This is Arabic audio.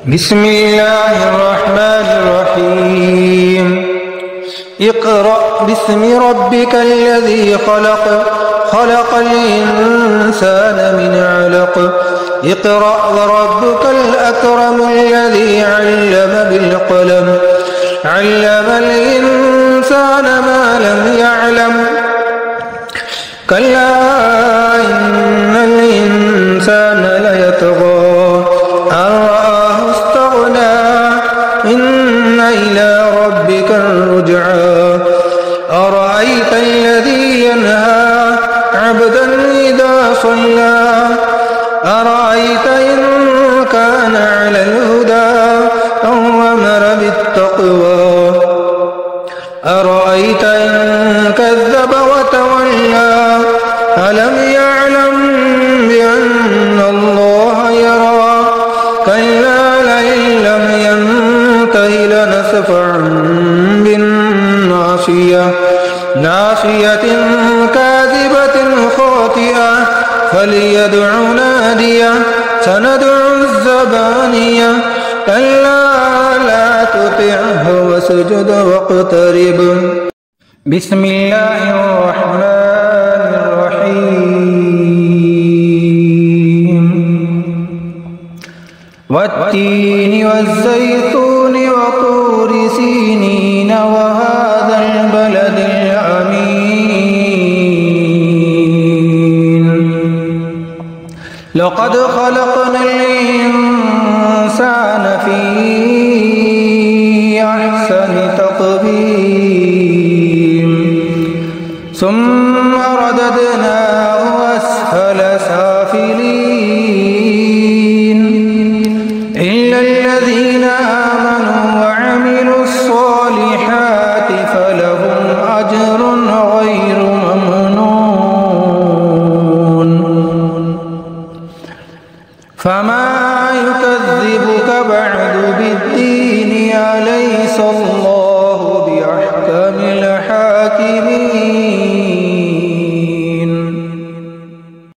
بسم الله الرحمن الرحيم اقرأ باسم ربك الذي خلق خلق الإنسان من علق اقرأ وربك الأكرم الذي علم بالقلم علم الإنسان ما لم يعلم كلا إن الإنسان ليطغى أن رآه استغنى إن إلى ربك الرجعى أرأيت الذي ينهى عبدا إذا صلى أرأيت إن كان على الهدى أو أمر بالتقوى أرأيت إن كذب وتولى ألم يعلم بأن الله يرى كلا لئن لم ينته لنسفعا بالناصية ناصية كاذبة خاطئة فليدع ناديه سندع الزبانية كلا لا تطعه واسجد واقترب. بسم الله الرحمن الرحيم والتين والزيتون وطور سينين وهذا البلد الأمين لقد خلقنا الإنسان في أحسن تقويم ثم رددناه أسفل سافلين إلا الذين آمنوا وعملوا الصالحات فلهم أجر غير ممنون فما يكذبك بعد بالدين أليس الله